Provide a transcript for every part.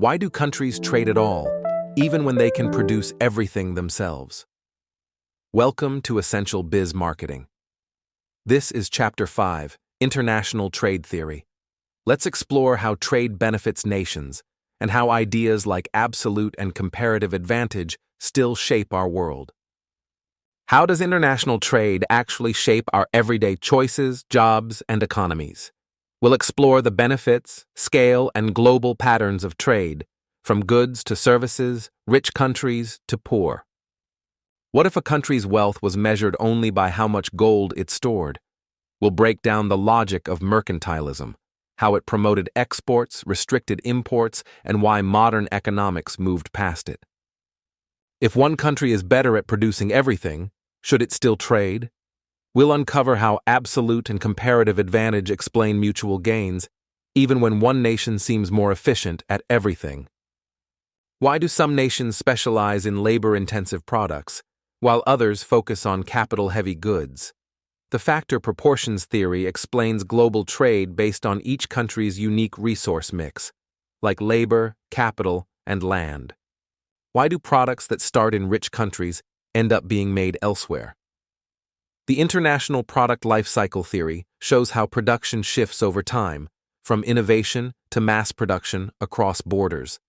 Why do countries trade at all, even when they can produce everything themselves? Welcome to Essential Biz Marketing. This is Chapter 5, International Trade Theory. Let's explore how trade benefits nations and how ideas like absolute and comparative advantage still shape our world. How does international trade actually shape our everyday choices, jobs, and economies? We'll explore the benefits, scale, and global patterns of trade, from goods to services, rich countries to poor. What if a country's wealth was measured only by how much gold it stored? We'll break down the logic of mercantilism, how it promoted exports, restricted imports, and why modern economics moved past it. If one country is better at producing everything, should it still trade? We'll uncover how absolute and comparative advantage explain mutual gains, even when one nation seems more efficient at everything. Why do some nations specialize in labor-intensive products, while others focus on capital-heavy goods? The factor proportions theory explains global trade based on each country's unique resource mix, like labor, capital, and land. Why do products that start in rich countries end up being made elsewhere? The International Product Life Cycle theory shows how production shifts over time, from innovation to mass production across borders.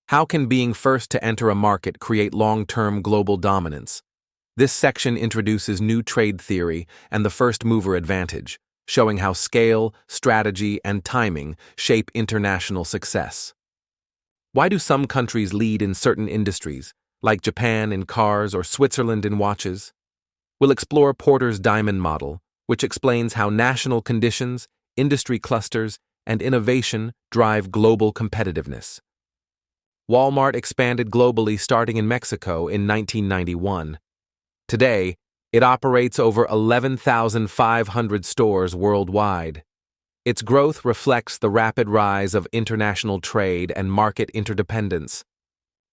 How can being first to enter a market create long-term global dominance? This section introduces new trade theory and the first-mover advantage, showing how scale, strategy, and timing shape international success. Why do some countries lead in certain industries, like Japan in cars or Switzerland in watches? We'll explore Porter's diamond model, which explains how national conditions, industry clusters, and innovation drive global competitiveness. Walmart expanded globally starting in Mexico in 1991. Today, it operates over 11,500 stores worldwide. Its growth reflects the rapid rise of international trade and market interdependence.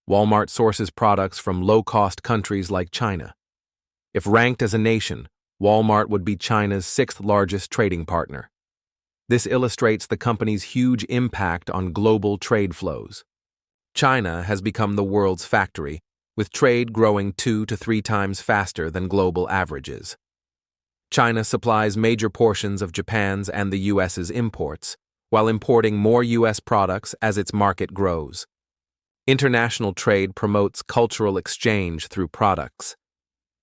Walmart sources products from low-cost countries like China. If ranked as a nation, Walmart would be China's sixth-largest trading partner. This illustrates the company's huge impact on global trade flows. China has become the world's factory, with trade growing 2 to 3 times faster than global averages. China supplies major portions of Japan's and the U.S.'s imports, while importing more U.S. products as its market grows. International trade promotes cultural exchange through products.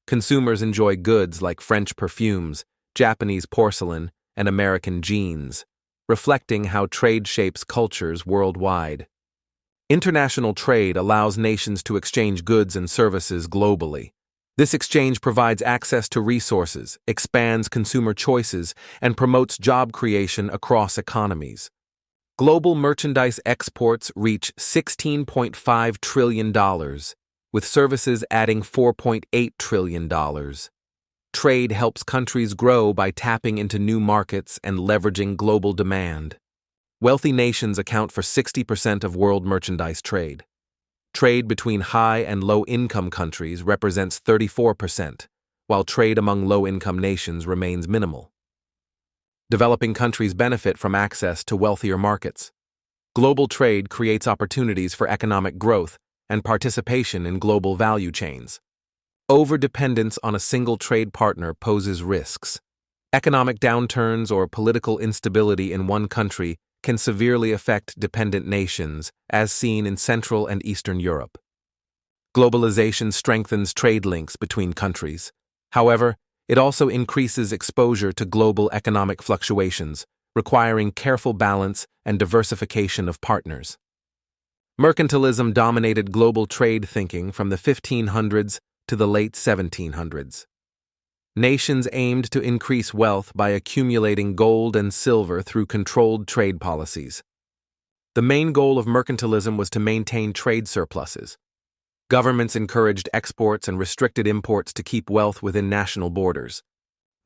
Consumers enjoy goods like French perfumes, Japanese porcelain, and American jeans, reflecting how trade shapes cultures worldwide. International trade allows nations to exchange goods and services globally. This exchange provides access to resources, expands consumer choices, and promotes job creation across economies. Global merchandise exports reach $16.5 trillion, with services adding $4.8 trillion. Trade helps countries grow by tapping into new markets and leveraging global demand. Wealthy nations account for 60% of world merchandise trade. Trade between high and low-income countries represents 34%, while trade among low-income nations remains minimal. Developing countries benefit from access to wealthier markets. Global trade creates opportunities for economic growth and participation in global value chains. Overdependence on a single trade partner poses risks. Economic downturns or political instability in one country can severely affect dependent nations, as seen in Central and Eastern Europe. Globalization strengthens trade links between countries. However, it also increases exposure to global economic fluctuations, requiring careful balance and diversification of partners. Mercantilism dominated global trade thinking from the 1500s to the late 1700s. Nations aimed to increase wealth by accumulating gold and silver through controlled trade policies. The main goal of mercantilism was to maintain trade surpluses. Governments encouraged exports and restricted imports to keep wealth within national borders.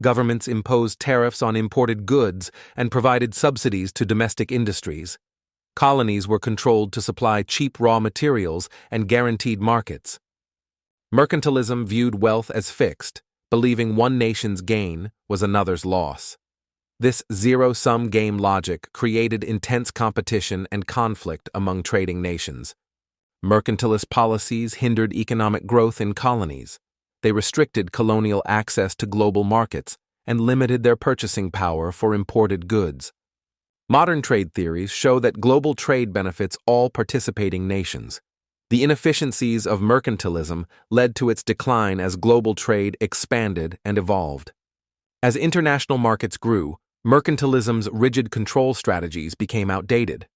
Governments imposed tariffs on imported goods and provided subsidies to domestic industries. Colonies were controlled to supply cheap raw materials and guaranteed markets. Mercantilism viewed wealth as fixed, believing one nation's gain was another's loss. This zero-sum game logic created intense competition and conflict among trading nations. Mercantilist policies hindered economic growth in colonies. They restricted colonial access to global markets and limited their purchasing power for imported goods. Modern trade theories show that global trade benefits all participating nations. The inefficiencies of mercantilism led to its decline as global trade expanded and evolved. As international markets grew, mercantilism's rigid control strategies became outdated.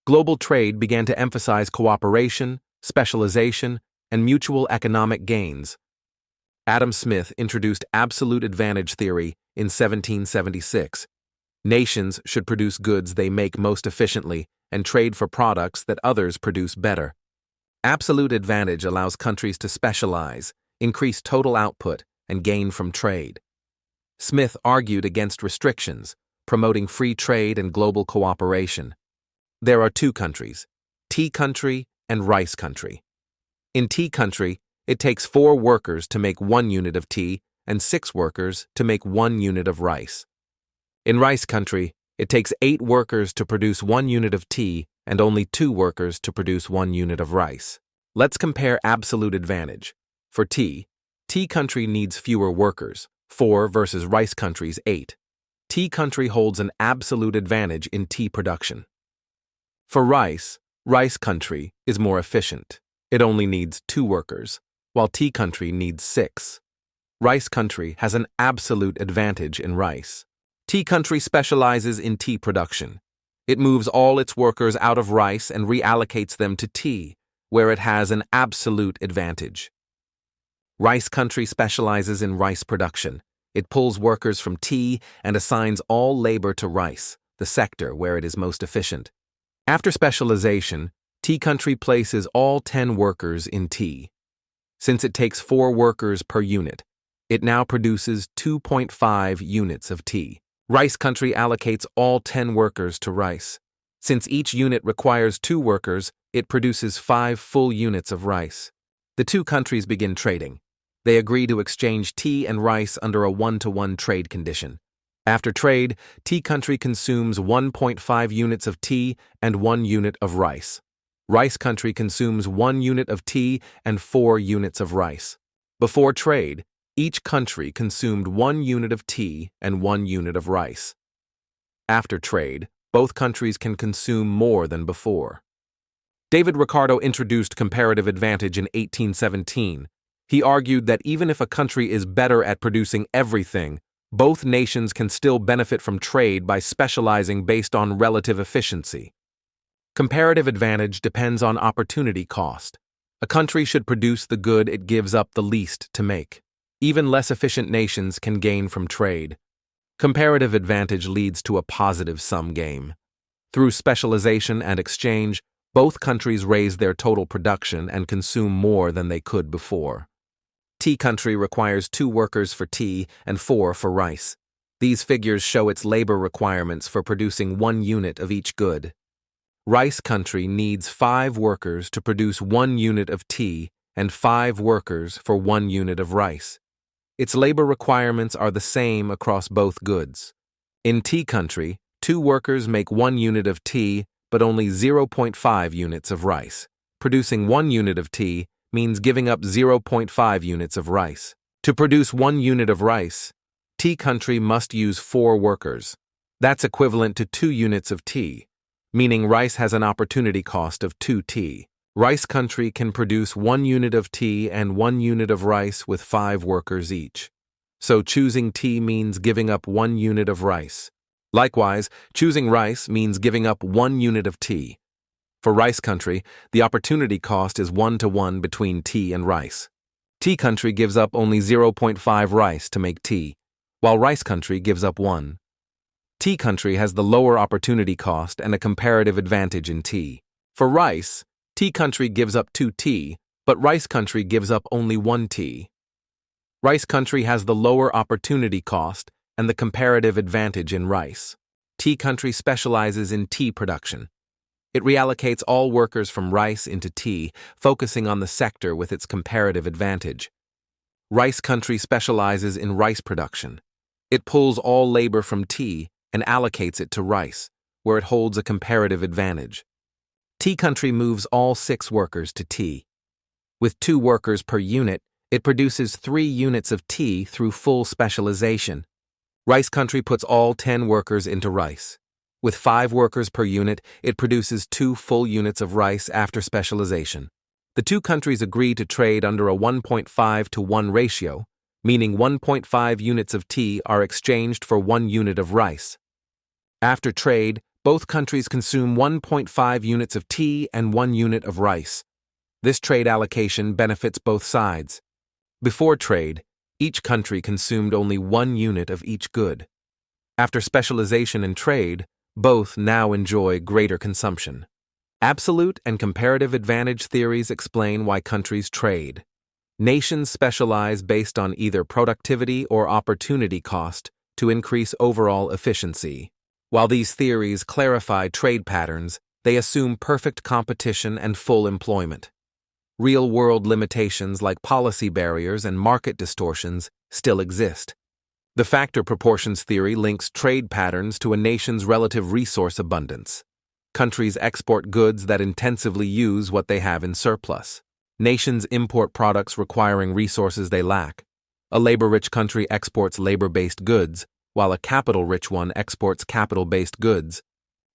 Global trade began to emphasize cooperation, specialization, and mutual economic gains. Adam Smith introduced absolute advantage theory in 1776. Nations should produce goods they make most efficiently and trade for products that others produce better. Absolute advantage allows countries to specialize, increase total output, and gain from trade. Smith argued against restrictions, promoting free trade and global cooperation. There are two countries, tea country and rice country. In tea country, it takes 4 workers to make 1 unit of tea and 6 workers to make 1 unit of rice. In rice country, it takes 8 workers to produce 1 unit of tea and only 2 workers to produce 1 unit of rice. Let's compare absolute advantage. For tea country needs fewer workers, 4 versus rice country's 8. Tea country holds an absolute advantage in tea production. For rice country is more efficient. It only needs 2 workers, while tea country needs 6. Rice country has an absolute advantage in rice. Tea country specializes in tea production. It moves all its workers out of rice and reallocates them to tea, where it has an absolute advantage. Rice country specializes in rice production. It pulls workers from tea and assigns all labor to rice, the sector where it is most efficient. After specialization, tea country places all 10 workers in tea. Since it takes 4 workers per unit, it now produces 2.5 units of tea. Rice country allocates all 10 workers to rice. Since each unit requires 2 workers, it produces 5 full units of rice. The two countries begin trading. They agree to exchange tea and rice under a 1-to-1 trade condition. After trade, tea country consumes 1.5 units of tea and 1 unit of rice. Rice country consumes 1 unit of tea and 4 units of rice. Before trade, each country consumed 1 unit of tea and 1 unit of rice. After trade, both countries can consume more than before. David Ricardo introduced comparative advantage in 1817. He argued that even if a country is better at producing everything, both nations can still benefit from trade by specializing based on relative efficiency. Comparative advantage depends on opportunity cost. A country should produce the good it gives up the least to make. Even less efficient nations can gain from trade. Comparative advantage leads to a positive sum game. Through specialization and exchange, both countries raise their total production and consume more than they could before. Tea country requires 2 workers for tea and 4 for rice. These figures show its labor requirements for producing 1 unit of each good. Rice country needs 5 workers to produce 1 unit of tea and 5 workers for 1 unit of rice. Its labor requirements are the same across both goods. In tea country, 2 workers make 1 unit of tea but only 0.5 units of rice. Producing 1 unit of tea means giving up 0.5 units of rice. To produce 1 unit of rice, tea country must use 4 workers. That's equivalent to 2 units of tea, meaning rice has an opportunity cost of 2 tea. Rice country can produce 1 unit of tea and 1 unit of rice with 5 workers each. So choosing tea means giving up 1 unit of rice. Likewise, choosing rice means giving up 1 unit of tea. For rice country, the opportunity cost is 1-to-1 between tea and rice. Tea country gives up only 0.5 rice to make tea, while rice country gives up 1. Tea country has the lower opportunity cost and a comparative advantage in tea. For rice, tea country gives up 2 tea, but rice country gives up only 1 tea. Rice country has the lower opportunity cost and the comparative advantage in rice. Tea country specializes in tea production. It reallocates all workers from rice into tea, focusing on the sector with its comparative advantage. Rice country specializes in rice production. It pulls all labor from tea and allocates it to rice, where it holds a comparative advantage. Tea country moves all 6 workers to tea. With 2 workers per unit, it produces 3 units of tea through full specialization. Rice country puts all 10 workers into rice. With 5 workers per unit, it produces 2 full units of rice after specialization. The 2 countries agree to trade under a 1.5 to 1 ratio, meaning 1.5 units of tea are exchanged for 1 unit of rice. After trade, both countries consume 1.5 units of tea and 1 unit of rice. This trade allocation benefits both sides. Before trade, each country consumed only 1 unit of each good. After specialization and trade, both now enjoy greater consumption. Absolute and comparative advantage theories explain why countries trade. Nations specialize based on either productivity or opportunity cost to increase overall efficiency. While these theories clarify trade patterns, they assume perfect competition and full employment. Real-world limitations like policy barriers and market distortions still exist. The factor proportions theory links trade patterns to a nation's relative resource abundance. Countries export goods that intensively use what they have in surplus. Nations import products requiring resources they lack. A labor-rich country exports labor-based goods, while a capital-rich one exports capital-based goods.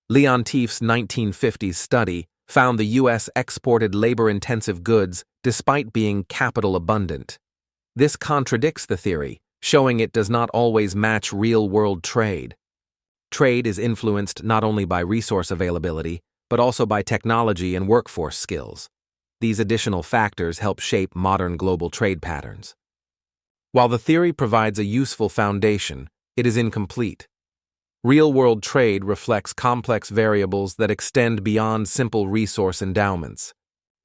Leontief's 1950s study found the U.S. exported labor-intensive goods despite being capital-abundant. This contradicts the theory, showing it does not always match real-world trade. Trade is influenced not only by resource availability, but also by technology and workforce skills. These additional factors help shape modern global trade patterns. While the theory provides a useful foundation, it is incomplete. Real-world trade reflects complex variables that extend beyond simple resource endowments.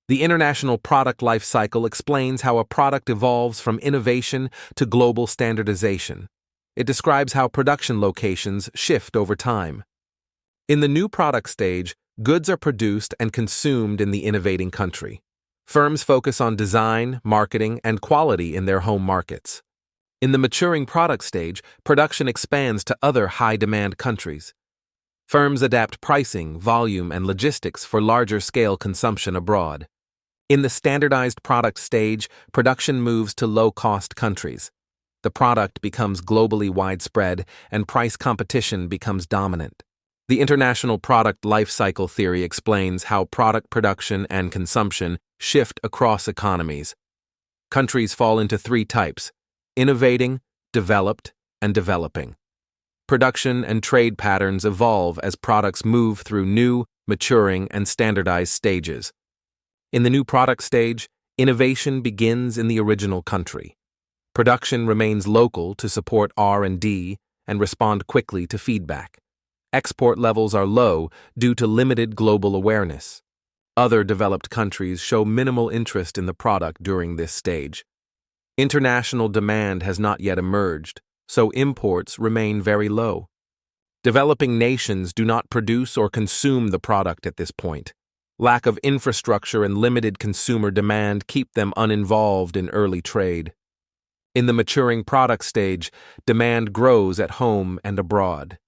The international product life cycle explains how a product evolves from innovation to global standardization. It describes how production locations shift over time. In the new product stage, goods are produced and consumed in the innovating country. Firms focus on design, marketing, and quality in their home markets. In the maturing product stage, production expands to other high-demand countries. Firms adapt pricing, volume, and logistics for larger-scale consumption abroad. In the standardized product stage, production moves to low-cost countries. The product becomes globally widespread, and price competition becomes dominant. The international product life cycle theory explains how product production and consumption shift across economies. Countries fall into 3 types: innovating, developed, and developing. Production and trade patterns evolve as products move through new, maturing, and standardized stages. In the new product stage, innovation begins in the original country. Production remains local to support R&D and respond quickly to feedback. Export levels are low due to limited global awareness. Other developed countries show minimal interest in the product during this stage. International demand has not yet emerged, so imports remain very low. Developing nations do not produce or consume the product at this point. Lack of infrastructure and limited consumer demand keep them uninvolved in early trade. In the maturing product stage, demand grows at home and abroad.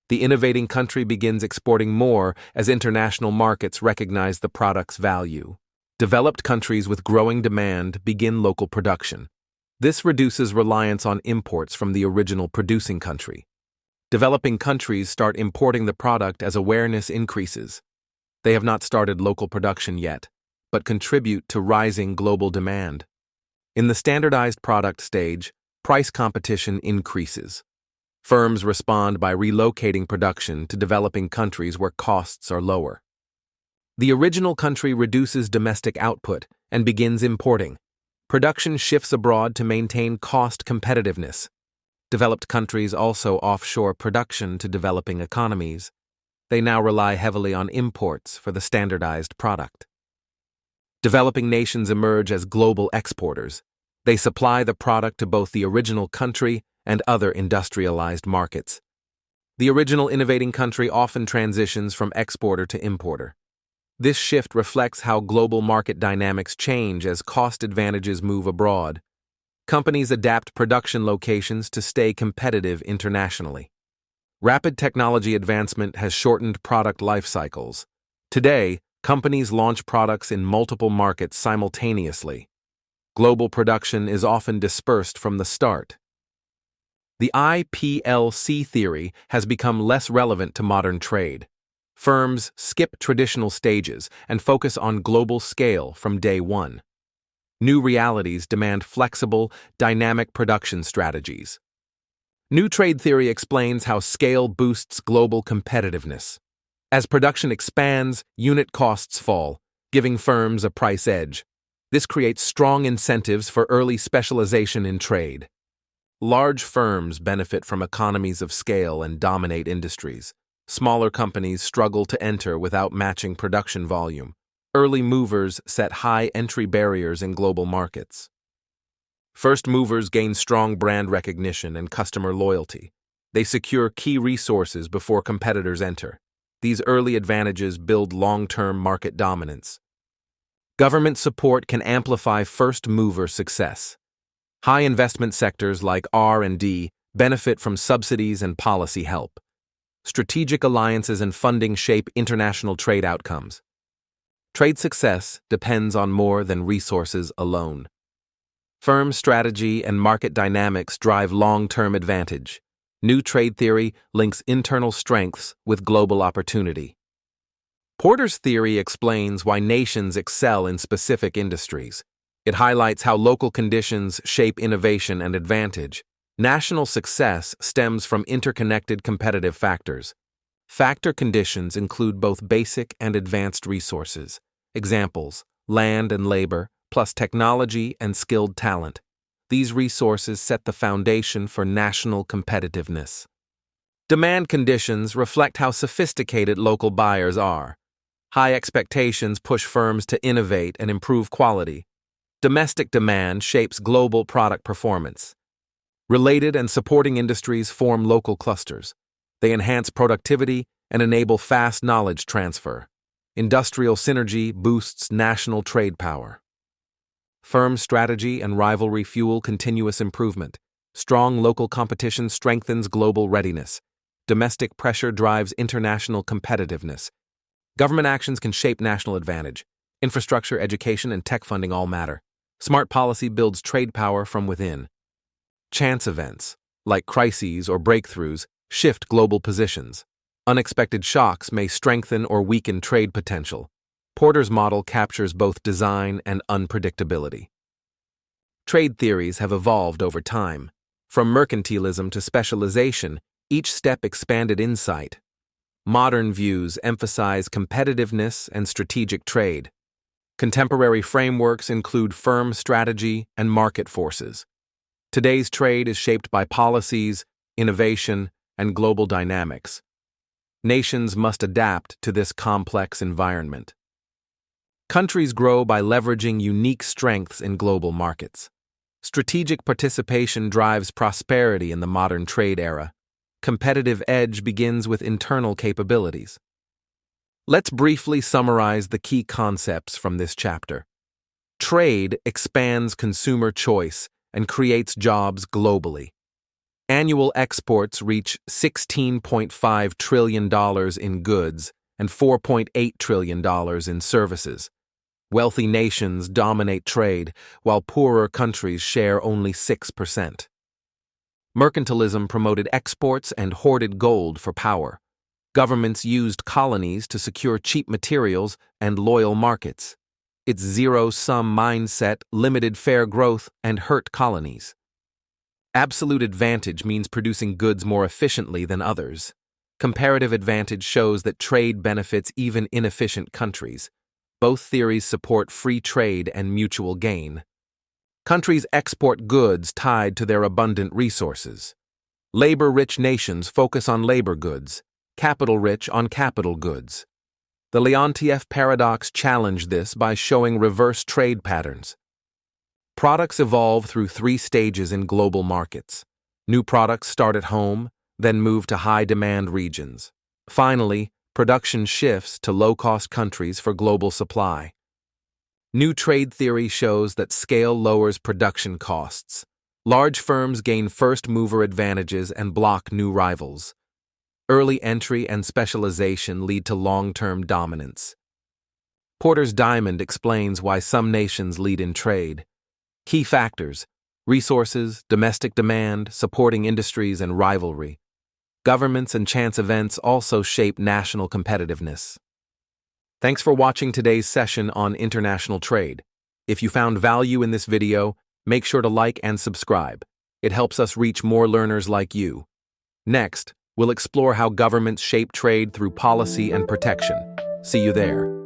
The innovating country begins exporting more as international markets recognize the product's value. Developed countries with growing demand begin local production. This reduces reliance on imports from the original producing country. Developing countries start importing the product as awareness increases. They have not started local production yet, but contribute to rising global demand. In the standardized product stage, price competition increases. Firms respond by relocating production to developing countries where costs are lower. The original country reduces domestic output and begins importing. Production shifts abroad to maintain cost competitiveness. Developed countries also offshore production to developing economies. They now rely heavily on imports for the standardized product. Developing nations emerge as global exporters. They supply the product to both the original country and other industrialized markets. The original innovating country often transitions from exporter to importer. This shift reflects how global market dynamics change as cost advantages move abroad. Companies adapt production locations to stay competitive internationally. Rapid technology advancement has shortened product life cycles. Today, companies launch products in multiple markets simultaneously. Global production is often dispersed from the start. The IPLC theory has become less relevant to modern trade. Firms skip traditional stages and focus on global scale from day one. New realities demand flexible, dynamic production strategies. New trade theory explains how scale boosts global competitiveness. As production expands, unit costs fall, giving firms a price edge. This creates strong incentives for early specialization in trade. Large firms benefit from economies of scale and dominate industries. Smaller companies struggle to enter without matching production volume. Early movers set high entry barriers in global markets. First movers gain strong brand recognition and customer loyalty. They secure key resources before competitors enter. These early advantages build long-term market dominance. Government support can amplify first-mover success. High investment sectors like R&D benefit from subsidies and policy help. Strategic alliances and funding shape international trade outcomes. Trade success depends on more than resources alone. Firm strategy and market dynamics drive long-term advantage. New trade theory links internal strengths with global opportunity. Porter's theory explains why nations excel in specific industries. It highlights how local conditions shape innovation and advantage. National success stems from interconnected competitive factors. Factor conditions include both basic and advanced resources. Examples: land and labor, plus technology and skilled talent. These resources set the foundation for national competitiveness. Demand conditions reflect how sophisticated local buyers are. High expectations push firms to innovate and improve quality. Domestic demand shapes global product performance. Related and supporting industries form local clusters. They enhance productivity and enable fast knowledge transfer. Industrial synergy boosts national trade power. Firm strategy and rivalry fuel continuous improvement. Strong local competition strengthens global readiness. Domestic pressure drives international competitiveness. Government actions can shape national advantage. Infrastructure, education, and tech funding all matter. Smart policy builds trade power from within. Chance events, like crises or breakthroughs, shift global positions. Unexpected shocks may strengthen or weaken trade potential. Porter's model captures both design and unpredictability. Trade theories have evolved over time. From mercantilism to specialization, each step expanded insight. Modern views emphasize competitiveness and strategic trade. Contemporary frameworks include firm strategy and market forces. Today's trade is shaped by policies, innovation, and global dynamics. Nations must adapt to this complex environment. Countries grow by leveraging unique strengths in global markets. Strategic participation drives prosperity in the modern trade era. Competitive edge begins with internal capabilities. Let's briefly summarize the key concepts from this chapter. Trade expands consumer choice and creates jobs globally. Annual exports reach $16.5 trillion in goods and $4.8 trillion in services. Wealthy nations dominate trade, while poorer countries share only 6%. Mercantilism promoted exports and hoarded gold for power. Governments used colonies to secure cheap materials and loyal markets. Its zero-sum mindset limited fair growth and hurt colonies. Absolute advantage means producing goods more efficiently than others. Comparative advantage shows that trade benefits even inefficient countries. Both theories support free trade and mutual gain. Countries export goods tied to their abundant resources. Labor-rich nations focus on labor goods, capital-rich on capital goods. The Leontief paradox challenged this by showing reverse trade patterns. Products evolve through 3 stages in global markets. New products start at home, then move to high-demand regions. Finally, production shifts to low-cost countries for global supply. New trade theory shows that scale lowers production costs. Large firms gain first-mover advantages and block new rivals. Early entry and specialization lead to long-term dominance. Porter's diamond explains why some nations lead in trade. Key factors: resources, domestic demand, supporting industries, and rivalry. Governments and chance events also shape national competitiveness. Thanks for watching today's session on international trade. If you found value in this video, make sure to like and subscribe. It helps us reach more learners like you. Next, we'll explore how governments shape trade through policy and protection. See you there.